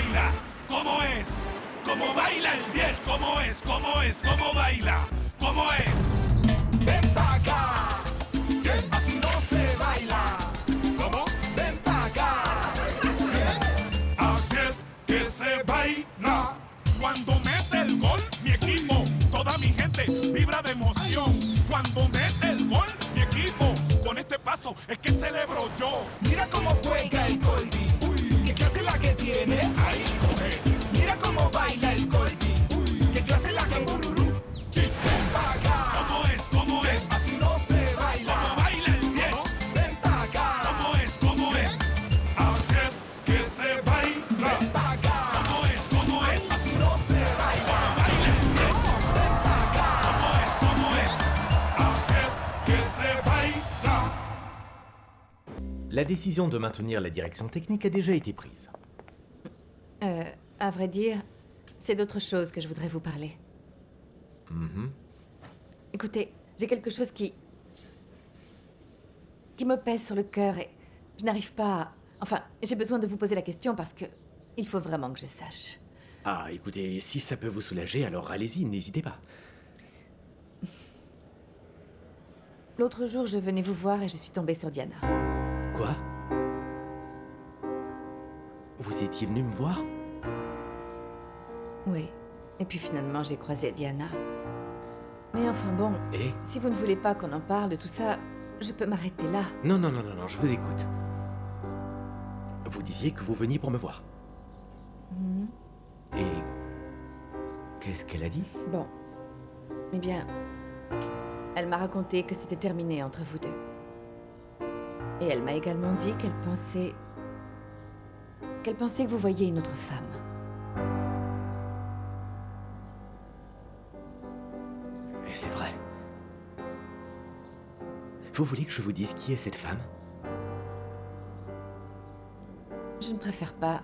baila? ¿Cómo es? ¿Cómo baila el 10? ¿Cómo es? ¿Cómo es? ¿Cómo baila? ¿Cómo es? Ven pa' acá, que así no se baila. ¿Cómo? Ven pa' acá. Así es que se baila. Cuando mete el gol, mi equipo, toda mi gente vibra de emoción. Cuando mete el gol, mi equipo, con este paso es que celebro yo. Mira cómo juega el Colby. Qué clase la que tiene. Ahí coge. Mira cómo baila el Colby. Qué clase la que bururú. Ven pa' acá. ¿Cómo es? ¿Cómo es? Así no se baila. ¿Cómo baila el 10? Ven pa' acá. ¿Cómo es? ¿Cómo es? Así es que se baila. Ven pa' acá. ¿Cómo es? ¿Cómo es? Así no se baila. ¿Cómo baila el 10? Ven pa' acá. ¿Cómo es? ¿Cómo es? Así es que se baila. La décision de maintenir la direction technique a déjà été prise. À vrai dire, c'est d'autre chose que je voudrais vous parler. Écoutez, j'ai quelque chose qui me pèse sur le cœur et je n'arrive pas à... Enfin, j'ai besoin de vous poser la question parce que il faut vraiment que je sache. Ah, écoutez, si ça peut vous soulager, alors allez-y, n'hésitez pas. L'autre jour, je venais vous voir et je suis tombée sur Diana. Quoi? Vous étiez venu me voir? Oui. Et puis finalement, j'ai croisé Diana. Mais enfin bon, Et? si vous ne voulez pas qu'on en parle de tout ça, je peux m'arrêter là. Non, je vous écoute. Vous disiez que vous veniez pour me voir. Et... qu'est-ce qu'elle a dit? Bon. Eh bien, elle m'a raconté que c'était terminé entre vous deux. Et elle m'a également dit qu'elle pensait que vous voyiez une autre femme. Et c'est vrai. Vous voulez que je vous dise qui est cette femme? Je ne préfère pas.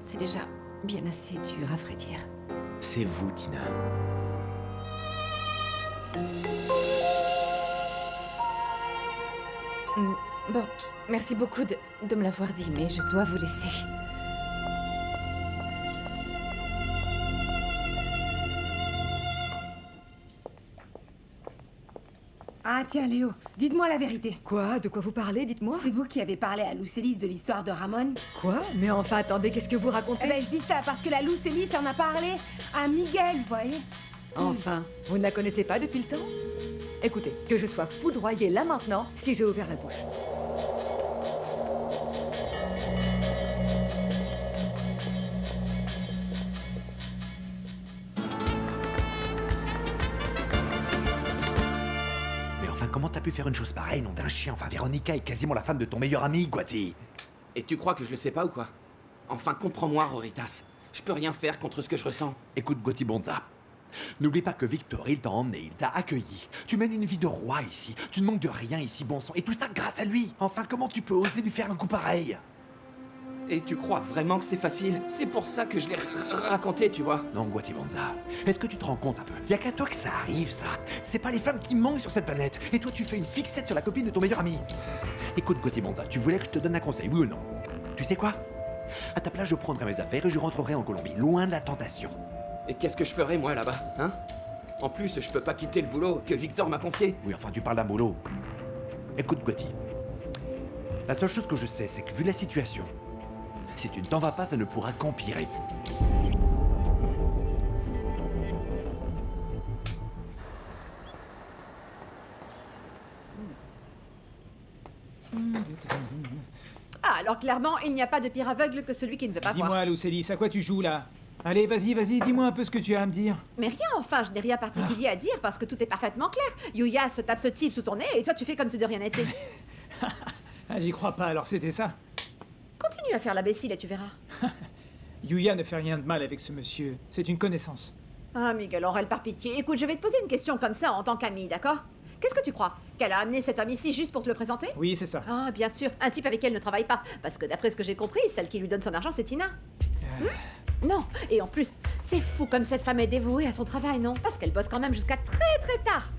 C'est déjà bien assez dur, à vrai dire. C'est vous, Tina. Bon, merci beaucoup de me l'avoir dit, mais je dois vous laisser. Ah tiens Léo, dites-moi la vérité. Quoi? De quoi vous parlez? Dites-moi. C'est vous qui avez parlé à Lucélis de l'histoire de Ramon? Quoi? Mais enfin, attendez, qu'est-ce que vous racontez? Eh ben je dis ça parce que la Lucélis en a parlé à Miguel, vous voyez. Enfin, vous ne la connaissez pas depuis le temps? Écoutez, que je sois foudroyée là maintenant si j'ai ouvert la bouche. Mais enfin, comment t'as pu faire une chose pareille, nom d'un chien? Enfin, Véronica est quasiment la femme de ton meilleur ami, Guati. Et tu crois que je le sais pas ou quoi? Enfin, comprends-moi, Roritas. Je peux rien faire contre ce que je ressens. Écoute, Guati Bonza. N'oublie pas que Victor, il t'a emmené, il t'a accueilli. Tu mènes une vie de roi ici. Tu ne manques de rien ici, bon sang. Et tout ça grâce à lui. Enfin, comment tu peux oser lui faire un coup pareil? Et tu crois vraiment que c'est facile? C'est pour ça que je l'ai raconté, tu vois. Non, Guati Bonza. Est-ce que tu te rends compte un peu? Y a qu'à toi que ça arrive, ça. C'est pas les femmes qui manquent sur cette planète. Et toi, tu fais une fixette sur la copine de ton meilleur ami. Écoute, Guati Bonza, tu voulais que je te donne un conseil, oui ou non? Tu sais quoi? À ta place, je prendrai mes affaires et je rentrerai en Colombie, loin de la tentation. Et qu'est-ce que je ferais, moi, là-bas, hein? En plus, je peux pas quitter le boulot que Victor m'a confié. Oui, enfin, tu parles d'un boulot. Écoute, Guati. La seule chose que je sais, c'est que vu la situation, si tu ne t'en vas pas, ça ne pourra qu'empirer. Ah, alors clairement, il n'y a pas de pire aveugle que celui qui ne veut pas voir. Dis-moi, Lucélis, à quoi tu joues là? Allez, vas-y, dis-moi un peu ce que tu as à me dire. Mais rien, enfin, je n'ai rien particulier à dire parce que tout est parfaitement clair. Yuya se tape ce type sous ton nez et toi tu fais comme si de rien n'était. Ah, j'y crois pas, alors c'était ça. Continue à faire l'imbécile et tu verras. Yuya ne fait rien de mal avec ce monsieur, c'est une connaissance. Ah, Miguel, Aurel, par pitié, écoute, je vais te poser une question comme ça en tant qu'amie, d'accord? Qu'est-ce que tu crois? Qu'elle a amené cet homme ici juste pour te le présenter? Oui, c'est ça. Ah, bien sûr, un type avec qui elle ne travaille pas. Parce que d'après ce que j'ai compris, celle qui lui donne son argent, c'est Tina. Non, et en plus, c'est fou comme cette femme est dévouée à son travail, non? Parce qu'elle bosse quand même jusqu'à très très tard.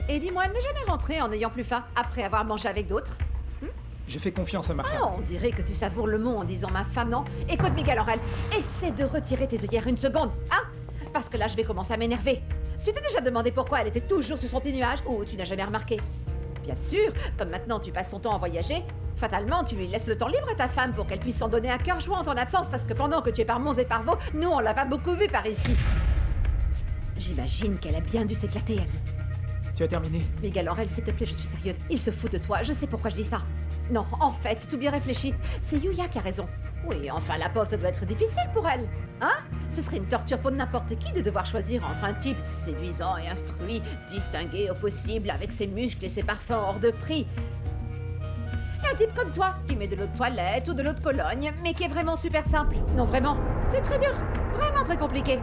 Et dis-moi, elle n'est jamais rentrée en ayant plus faim après avoir mangé avec d'autres? Je fais confiance à ma femme. Ah, on dirait que tu savoures le mot en disant ma femme, non? Écoute, Miguel Aurel, essaie de retirer tes œillères une seconde, hein? Parce que là, je vais commencer à m'énerver. Tu t'es déjà demandé pourquoi elle était toujours sur son petit nuage, ou tu n'as jamais remarqué? Bien sûr, comme maintenant tu passes ton temps à voyager, fatalement, tu lui laisses le temps libre à ta femme pour qu'elle puisse s'en donner à cœur joie en ton absence, parce que pendant que tu es par Mons et par Vaux, nous, on l'a pas beaucoup vu par ici. J'imagine qu'elle a bien dû s'éclater, elle. Tu as terminé? Miguel Aurel, s'il te plaît, je suis sérieuse. Il se fout de toi, je sais pourquoi je dis ça. Non, en fait, tout bien réfléchi, c'est Yuya qui a raison. Oui, enfin, la pause, ça doit être difficile pour elle. Hein? Ce serait une torture pour n'importe qui de devoir choisir entre un type séduisant et instruit, distingué au possible, avec ses muscles et ses parfums hors de prix. Et un type comme toi, qui met de l'eau de toilette ou de l'eau de Cologne, mais qui est vraiment super simple. Non, vraiment, c'est très dur. Vraiment très compliqué.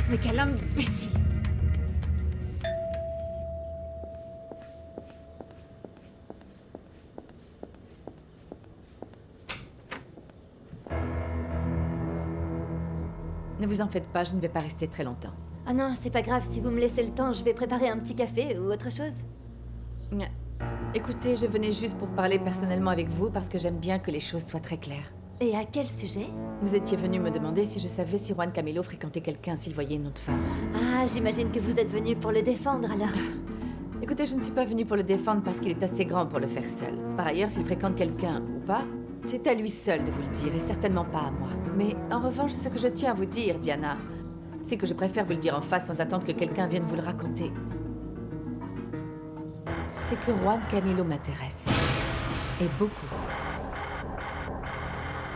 Mais quel imbécile! Ne vous en faites pas, je ne vais pas rester très longtemps. Ah non, c'est pas grave, si vous me laissez le temps, je vais préparer un petit café ou autre chose. Écoutez, je venais juste pour parler personnellement avec vous parce que j'aime bien que les choses soient très claires. Et à quel sujet? Vous étiez venu me demander si je savais si Juan Camilo fréquentait quelqu'un, s'il voyait une autre femme. Ah, j'imagine que vous êtes venu pour le défendre alors. Écoutez, je ne suis pas venue pour le défendre parce qu'il est assez grand pour le faire seul. Par ailleurs, s'il fréquente quelqu'un ou pas, c'est à lui seul de vous le dire et certainement pas à moi. Mais en revanche, ce que je tiens à vous dire, Diana, c'est que je préfère vous le dire en face sans attendre que quelqu'un vienne vous le raconter. C'est que Juan Camilo m'intéresse. Et beaucoup.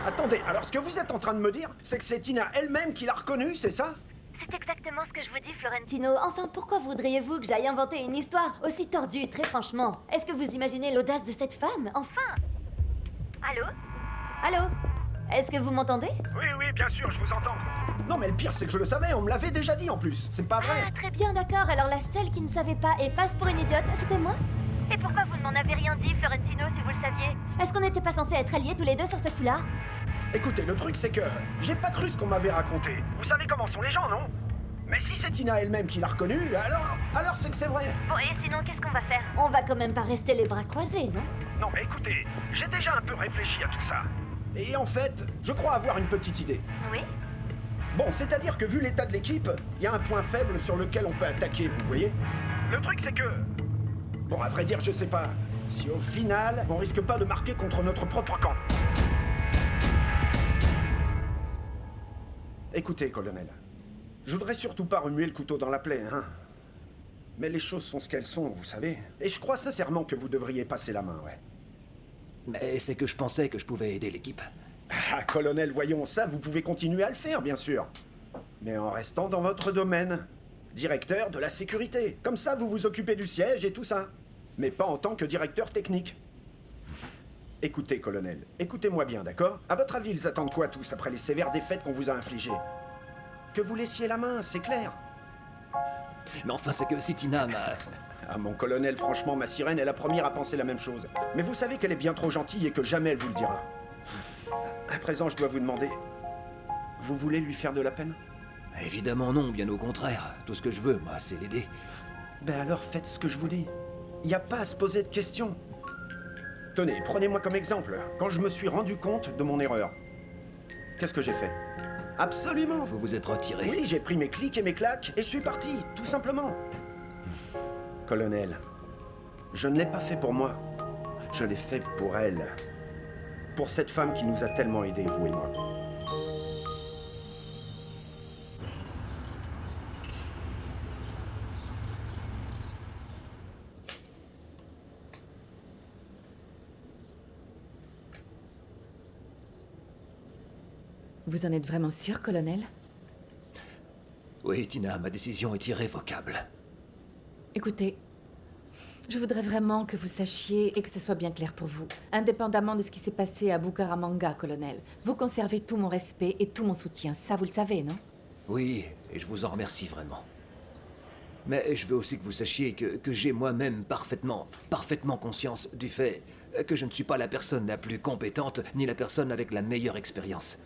Attendez, alors ce que vous êtes en train de me dire, c'est que c'est Tina elle-même qui l'a reconnu, c'est ça? C'est exactement ce que je vous dis, Florentino. Enfin, pourquoi voudriez-vous que j'aille inventer une histoire aussi tordue, très franchement? Est-ce que vous imaginez l'audace de cette femme? Enfin! Allô? Allô? Est-ce que vous m'entendez? Oui, bien sûr, je vous entends. Non, mais le pire, c'est que je le savais, on me l'avait déjà dit en plus. C'est pas vrai. Ah, très bien, d'accord. Alors la seule qui ne savait pas et passe pour une idiote, c'était moi? Et pourquoi vous ne m'en avez rien dit, Florentino, si vous le saviez? Est-ce qu'on n'était pas censés être alliés tous les deux sur ce coup-là? Écoutez, le truc, c'est que j'ai pas cru ce qu'on m'avait raconté. Vous savez comment sont les gens, non? Mais si c'est Tina elle-même qui l'a reconnu, alors c'est que c'est vrai. Bon, et sinon, qu'est-ce qu'on va faire? On va quand même pas rester les bras croisés, non? Non, mais écoutez, j'ai déjà un peu réfléchi à tout ça. Et en fait, je crois avoir une petite idée. Oui? Bon, c'est-à-dire que vu l'état de l'équipe, il y a un point faible sur lequel on peut attaquer, vous voyez? Le truc, c'est que... Bon, à vrai dire, je sais pas. Si au final, on risque pas de marquer contre notre propre camp. Écoutez, colonel. Je voudrais surtout pas remuer le couteau dans la plaie, hein. Mais les choses sont ce qu'elles sont, vous savez. Et je crois sincèrement que vous devriez passer la main, ouais. Mais c'est que je pensais que je pouvais aider l'équipe. Ah, colonel, voyons, ça, vous pouvez continuer à le faire, bien sûr. Mais en restant dans votre domaine. Directeur de la sécurité. Comme ça, vous vous occupez du siège et tout ça. Mais pas en tant que directeur technique. Écoutez, colonel, écoutez-moi bien, d'accord? À votre avis, ils attendent quoi tous après les sévères défaites qu'on vous a infligées? Que vous laissiez la main, c'est clair. Mais enfin, c'est que si Tina m'a... Ah, mon colonel, franchement, ma sirène est la première à penser la même chose. Mais vous savez qu'elle est bien trop gentille et que jamais elle vous le dira. À présent, je dois vous demander... Vous voulez lui faire de la peine? Évidemment non, bien au contraire. Tout ce que je veux, moi, c'est l'aider. Ben alors, faites ce que je vous dis. Il n'y a pas à se poser de questions. Tenez, prenez-moi comme exemple. Quand je me suis rendu compte de mon erreur, qu'est-ce que j'ai fait? Absolument. Vous vous êtes retiré. Oui, j'ai pris mes clics et mes claques et je suis parti, tout simplement. Colonel, je ne l'ai pas fait pour moi. Je l'ai fait pour elle. Pour cette femme qui nous a tellement aidés, vous et moi. Vous en êtes vraiment sûr, colonel? Oui, Tina, ma décision est irrévocable. Écoutez, je voudrais vraiment que vous sachiez et que ce soit bien clair pour vous. Indépendamment de ce qui s'est passé à Bucaramanga, colonel, vous conservez tout mon respect et tout mon soutien. Ça, vous le savez, non? Oui, et je vous en remercie vraiment. Mais je veux aussi que vous sachiez que j'ai moi-même parfaitement conscience du fait que je ne suis pas la personne la plus compétente, ni la personne avec la meilleure expérience.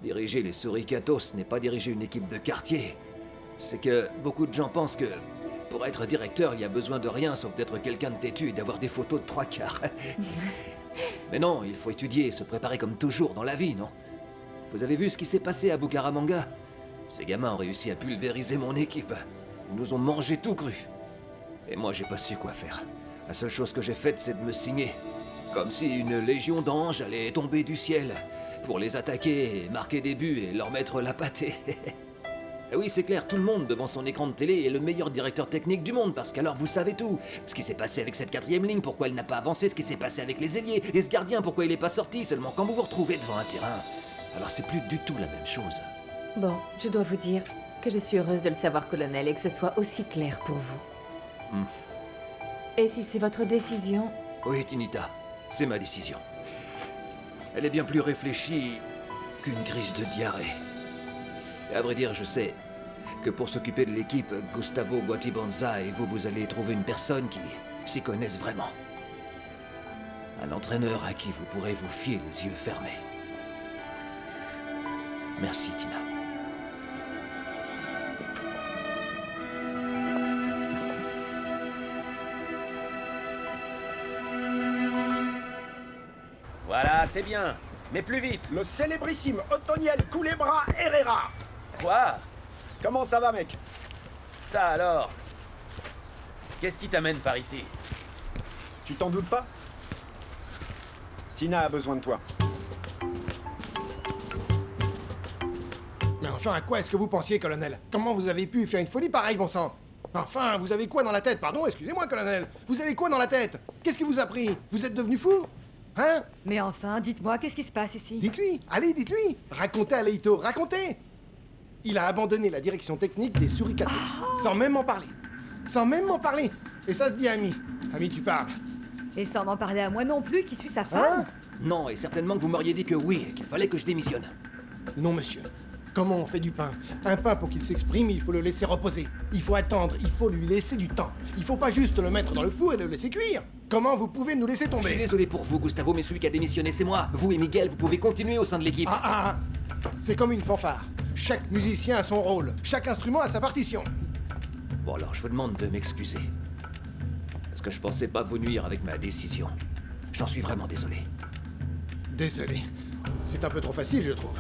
Diriger les Suricatos n'est pas diriger une équipe de quartier. c'est que beaucoup de gens pensent que pour être directeur, il y a besoin de rien sauf d'être quelqu'un de têtu et d'avoir des photos de 3/4. Mais non, il faut étudier et se préparer comme toujours dans la vie, non? Vous avez vu ce qui s'est passé à Bucaramanga? Ces gamins ont réussi à pulvériser mon équipe. Ils nous ont mangé tout cru. Et moi, j'ai pas su quoi faire. La seule chose que j'ai faite, c'est de me signer. Comme si une légion d'anges allait tomber du ciel pour les attaquer, et marquer des buts et leur mettre la pâtée. Et oui, c'est clair, tout le monde devant son écran de télé est le meilleur directeur technique du monde, parce qu'alors vous savez tout. Ce qui s'est passé avec cette 4e ligne, pourquoi elle n'a pas avancé, ce qui s'est passé avec les ailiers, et ce gardien, pourquoi il est pas sorti, seulement quand vous vous retrouvez devant un terrain. Alors c'est plus du tout la même chose. Bon, je dois vous dire que je suis heureuse de le savoir, colonel, et que ce soit aussi clair pour vous. Et si c'est votre décision... Oui, Tinita, c'est ma décision. Elle est bien plus réfléchie qu'une crise de diarrhée. Et à vrai dire, je sais que pour s'occuper de l'équipe, Gustavo Guatibonza et vous allez trouver une personne qui s'y connaisse vraiment. Un entraîneur à qui vous pourrez vous fier les yeux fermés. Merci, Tina. Voilà, c'est bien. Mais plus vite. Le célébrissime Otoniel Culebra Herrera. Quoi? Comment ça va, mec? Ça alors? Qu'est-ce qui t'amène par ici? Tu t'en doutes pas? Tina a besoin de toi. Mais enfin, à quoi est-ce que vous pensiez, colonel? Comment vous avez pu faire une folie pareille, bon sang? Enfin, vous avez quoi dans la tête? Pardon, excusez-moi, colonel. Vous avez quoi dans la tête? Qu'est-ce qui vous a pris? Vous êtes devenu fou? Hein? Mais enfin, dites-moi, qu'est-ce qui se passe ici? Dites-lui, allez, dites-lui. Racontez à Leito, racontez. Il a abandonné la direction technique des Suricatos, sans même m'en parler. Sans même m'en parler. Et ça se dit ami. Ami, tu parles. Et sans m'en parler à moi non plus, qui suis sa femme? Non, et certainement que vous m'auriez dit que oui, et qu'il fallait que je démissionne. Non, monsieur. Comment on fait du pain? Un pain, pour qu'il s'exprime, il faut le laisser reposer. Il faut attendre, il faut lui laisser du temps. Il faut pas juste le mettre dans le four et le laisser cuire. Comment vous pouvez nous laisser tomber? Je suis désolé pour vous, Gustavo, mais celui qui a démissionné, c'est moi. Vous et Miguel, vous pouvez continuer au sein de l'équipe. C'est comme une fanfare. Chaque musicien a son rôle. Chaque instrument a sa partition. Bon, alors, je vous demande de m'excuser. Parce que je pensais pas vous nuire avec ma décision. J'en suis vraiment désolé. Désolé. C'est un peu trop facile, je trouve.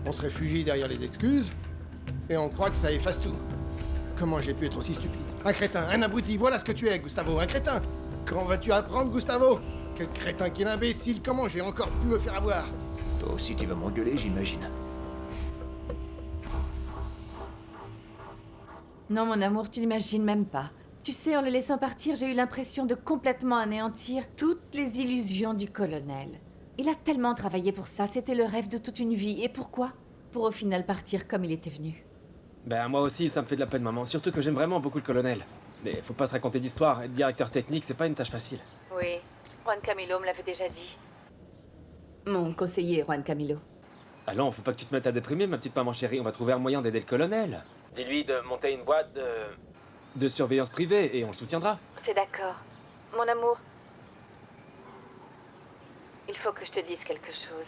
On se réfugie derrière les excuses, et on croit que ça efface tout. Comment j'ai pu être aussi stupide? Un crétin, un abruti, voilà ce que tu es, Gustavo, un crétin! Quand vas-tu apprendre, Gustavo? Quel crétin, quel imbécile, comment j'ai encore pu me faire avoir? Toi aussi tu vas m'engueuler, j'imagine. Non, mon amour, tu n'imagines même pas. Tu sais, en le laissant partir, j'ai eu l'impression de complètement anéantir toutes les illusions du colonel. Il a tellement travaillé pour ça, c'était le rêve de toute une vie. Et pourquoi? Pour au final partir comme il était venu. Ben moi aussi, ça me fait de la peine, maman. Surtout que j'aime vraiment beaucoup le colonel. Mais faut pas se raconter d'histoire. Être directeur technique, c'est pas une tâche facile. Oui, Juan Camilo me l'avait déjà dit. Mon conseiller, Juan Camilo. Allons, faut pas que tu te mettes à déprimer, ma petite maman chérie. On va trouver un moyen d'aider le colonel. Dis-lui de monter une boîte de surveillance privée et on le soutiendra. C'est d'accord. Mon amour, il faut que je te dise quelque chose.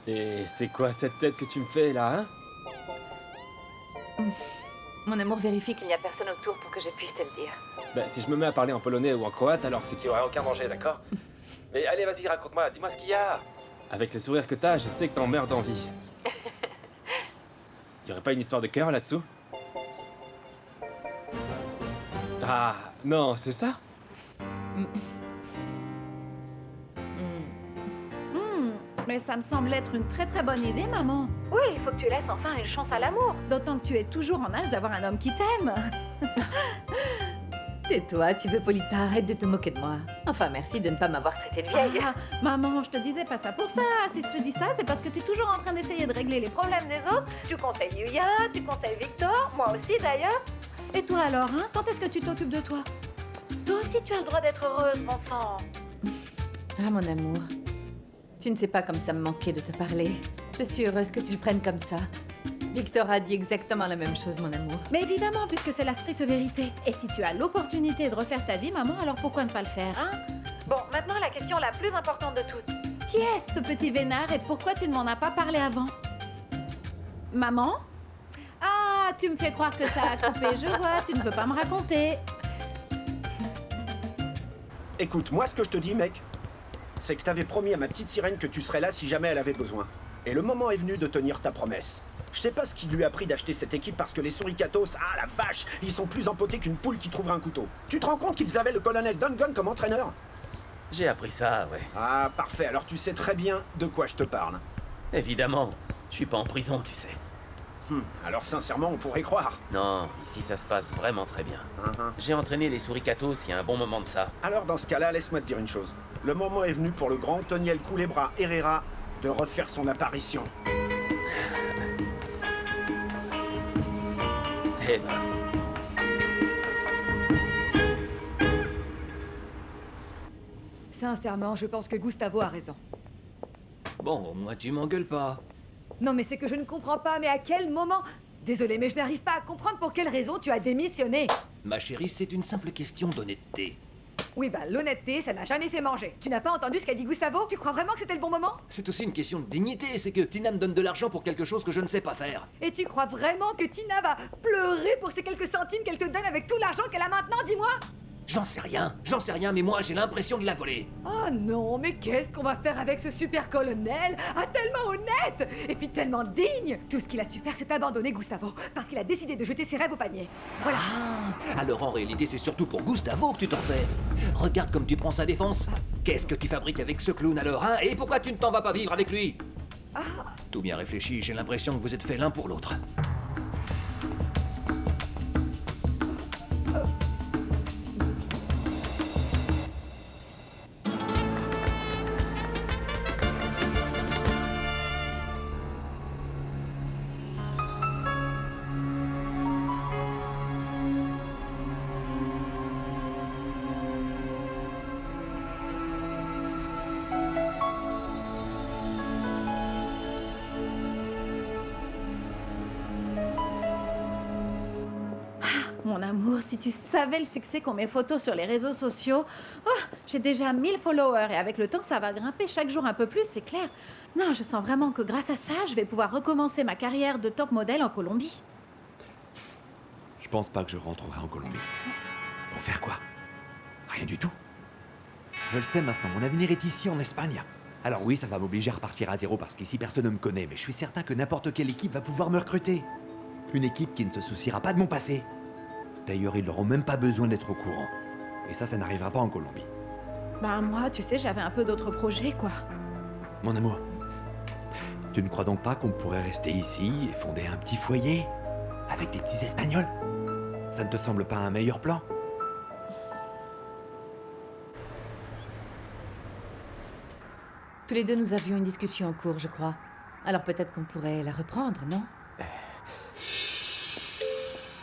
Et c'est quoi cette tête que tu me fais là, hein? Mon amour, vérifie qu'il n'y a personne autour pour que je puisse te le dire. Ben, si je me mets à parler en polonais ou en croate, alors c'est qu'il n'y aura aucun danger, d'accord? Mais allez, vas-y, raconte-moi, dis-moi ce qu'il y a. Avec le sourire que t'as, je sais que t'en meurs d'envie. Y aurait pas une histoire de cœur là-dessous? Ah, non, c'est ça? Mais ça me semble être une très très bonne idée, maman. Oui, il faut que tu laisses enfin une chance à l'amour. D'autant que tu es toujours en âge d'avoir un homme qui t'aime. Tais-toi, tu veux, Polita, arrête de te moquer de moi. Enfin, merci de ne pas m'avoir traité de vieille. Maman, je te disais pas ça pour ça. Si je te dis ça, c'est parce que t'es toujours en train d'essayer de régler les problèmes des autres. Tu conseilles Yuya, tu conseilles Victor, moi aussi d'ailleurs. Et toi alors, hein? Quand est-ce que tu t'occupes de toi? Toi aussi, tu as le droit d'être heureuse, mon sang. Ah, mon amour. Tu ne sais pas comme ça me manquait de te parler. Je suis heureuse que tu le prennes comme ça. Victor a dit exactement la même chose, mon amour. Mais évidemment, puisque c'est la stricte vérité. Et si tu as l'opportunité de refaire ta vie, maman, alors pourquoi ne pas le faire, hein? Bon, maintenant la question la plus importante de toutes. Qui est ce petit vénard et pourquoi tu ne m'en as pas parlé avant? Maman? Ah, Ah, tu me fais croire que ça a coupé, je vois, tu ne veux pas me raconter. Écoute, moi ce que je te dis, mec, c'est que t'avais promis à ma petite sirène que tu serais là si jamais elle avait besoin. Et le moment est venu de tenir ta promesse. Je sais pas ce qui lui a pris d'acheter cette équipe parce que les Suricatos, ah la vache, ils sont plus empotés qu'une poule qui trouverait un couteau. Tu te rends compte qu'ils avaient le colonel Dungan comme entraîneur? J'ai appris ça, ouais. Ah, parfait, alors tu sais très bien de quoi je te parle. Évidemment, je suis pas en prison, tu sais. Alors sincèrement, on pourrait croire. Non, ici ça se passe vraiment très bien. J'ai entraîné les Suricatos il y a un bon moment de ça. Alors dans ce cas-là, laisse-moi te dire une chose. Le moment est venu pour le grand Toniel Culebra Herrera de refaire son apparition. Eh ben... Sincèrement, je pense que Gustavo a raison. Bon, moi tu m'engueules pas. Non mais c'est que je ne comprends pas, mais à quel moment... Désolé, mais je n'arrive pas à comprendre pour quelle raison tu as démissionné. Ma chérie, c'est une simple question d'honnêteté. Oui, bah l'honnêteté, ça n'a jamais fait manger. Tu n'as pas entendu ce qu'a dit Gustavo? Tu crois vraiment que c'était le bon moment? C'est aussi une question de dignité, c'est que Tina me donne de l'argent pour quelque chose que je ne sais pas faire. Et tu crois vraiment que Tina va pleurer pour ces quelques centimes qu'elle te donne avec tout l'argent qu'elle a maintenant, dis-moi? J'en sais rien, mais moi j'ai l'impression de la voler. Oh non, mais qu'est-ce qu'on va faire avec ce super colonel? Ah, tellement honnête! Et puis tellement digne! Tout ce qu'il a su faire, c'est abandonner Gustavo, parce qu'il a décidé de jeter ses rêves au panier. Voilà. Ah, alors en réalité, c'est surtout pour Gustavo que tu t'en fais. Regarde comme tu prends sa défense. Qu'est-ce que tu fabriques avec ce clown alors, hein? Et pourquoi tu ne t'en vas pas vivre avec lui? Tout bien réfléchi, j'ai l'impression que vous êtes faits l'un pour l'autre. Mon amour, si tu savais le succès qu'ont mes photos sur les réseaux sociaux. Oh, j'ai déjà 1000 followers et avec le temps, ça va grimper chaque jour un peu plus, c'est clair. Non, je sens vraiment que grâce à ça, je vais pouvoir recommencer ma carrière de top modèle en Colombie. Je pense pas que je rentrerai en Colombie. Pour faire quoi? Rien du tout. Je le sais maintenant, mon avenir est ici en Espagne. Alors oui, ça va m'obliger à repartir à zéro parce qu'ici personne ne me connaît, mais je suis certain que n'importe quelle équipe va pouvoir me recruter. Une équipe qui ne se souciera pas de mon passé. D'ailleurs, ils n'auront même pas besoin d'être au courant. Et ça n'arrivera pas en Colombie. Bah moi, tu sais, j'avais un peu d'autres projets, quoi. Mon amour, tu ne crois donc pas qu'on pourrait rester ici et fonder un petit foyer? Avec des petits Espagnols? Ça ne te semble pas un meilleur plan? Tous les deux, nous avions une discussion en cours, je crois. Alors peut-être qu'on pourrait la reprendre, non?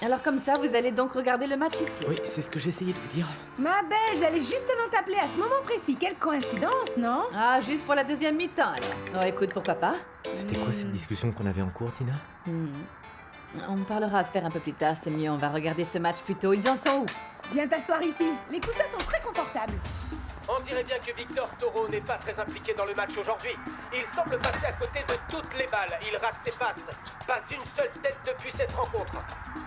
Alors comme ça, vous allez donc regarder le match ici? Oui, c'est ce que j'essayais de vous dire. Ma belle, j'allais justement t'appeler à ce moment précis. Quelle coïncidence, non? Ah, juste pour la deuxième mi-temps, alors. Oh, écoute, pourquoi pas? C'était quoi cette discussion qu'on avait en cours, Tina? On parlera à faire un peu plus tard, c'est mieux. On va regarder ce match plus tôt. Ils en sont où? Viens t'asseoir ici. Les coussins sont très confortables. On dirait bien que Victor Toro n'est pas très impliqué dans le match aujourd'hui. Il semble passer à côté de toutes les balles. Il rate ses passes. Pas une seule tête depuis cette rencontre.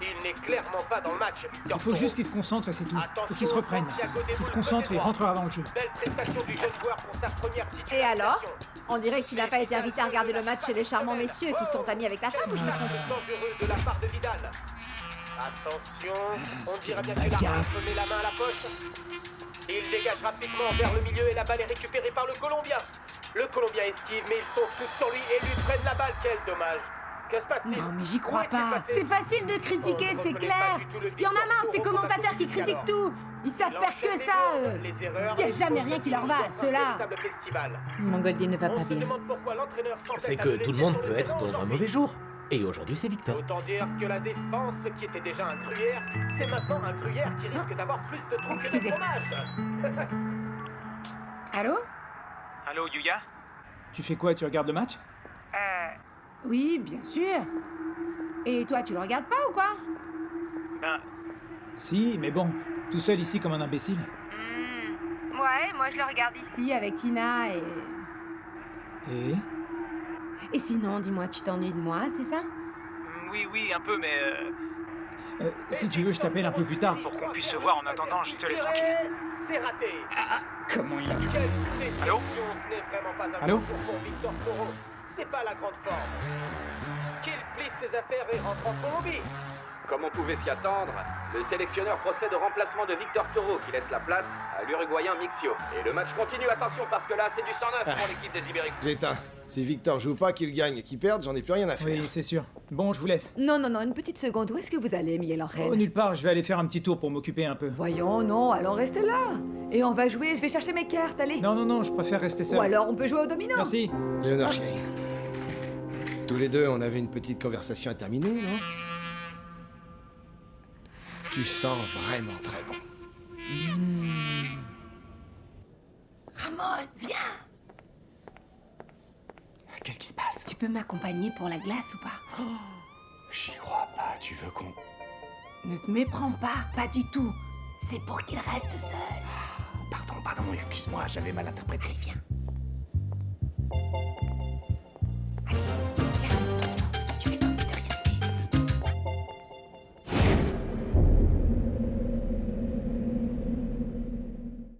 Il n'est clairement pas dans le match, Victor Il faut Toro. juste qu'il se concentre et c'est tout. Faut qu'il se reprenne. S'il se concentre, il rentrera dans le jeu. Belle prestation du jeune joueur pour sa première titularisation. Et alors? On dirait que tu n'as pas été invité à regarder le match chez les charmants messieurs qui sont amis avec ta femme, ou je me trompe? Dangereux de la part de Vidal. Attention, on dirait bien que l'arbitre met la main à la poche. Il dégage rapidement vers le milieu et la balle est récupérée par le Colombien. Le Colombien esquive, mais ils sont tous sur lui et lui prennent la balle. Quel dommage. Que se passe-t-il? Non, mais j'y crois pas. C'est facile de critiquer, c'est clair. Il y en a marre de ces commentateurs qui critiquent tout. Ils savent faire que ça, eux. Il y a jamais rien qui leur va, ceux-là. Montgolfier ne va pas bien. C'est que tout le monde peut être dans un mauvais jour. Et aujourd'hui, c'est Victor. Autant dire que la défense, qui était déjà un gruyère, c'est maintenant un gruyère qui risque d'avoir plus de trous que de fromage. Allô? Allô, Yuya? Tu fais quoi? Tu regardes le match? Oui, bien sûr. Et toi, tu le regardes pas ou quoi? Ben... Si, mais bon, tout seul ici comme un imbécile. Ouais, moi je le regarde ici avec Tina et... Et? Et sinon, dis-moi, tu t'ennuies de moi, c'est ça? Oui, un peu, mais... si tu veux, je t'appelle un peu plus tard pour qu'on puisse se voir. En attendant, je te laisse tranquille. C'est raté. Comment il a pu... Allô? Ce n'est vraiment pas un Allô? concours pour Victor Toro. C'est pas la grande forme. Qu'il plisse ses affaires et rentre en Colombie. Comme on pouvait s'y attendre, le sélectionneur procède au remplacement de Victor Toro qui laisse la place à l'Uruguayen Mixio. Et le match continue, attention, parce que là, c'est du 109 pour l'équipe des Ibériques. J'éteins. Si Victor joue pas, qu'il gagne et qu'il perde, j'en ai plus rien à faire. Oui, c'est sûr. Bon, je vous laisse. Non, une petite seconde. Où est-ce que vous allez, Miguel Angel? Oh, nulle part, je vais aller faire un petit tour pour m'occuper un peu. Voyons, non, allons rester là. Et on va jouer, je vais chercher mes cartes, allez. Non, je préfère rester seul. Ou alors on peut jouer au domino. Merci. Léonard, chérie. Tous les deux, on avait une petite conversation à terminer, non? Tu sens vraiment très bon. Ramon, viens. Qu'est-ce qui se passe? Tu peux m'accompagner pour la glace ou pas? J'y crois pas, tu veux qu'on... Ne te méprends pas du tout. C'est pour qu'il reste seul. Pardon, excuse-moi, j'avais mal interprété. Allez, viens.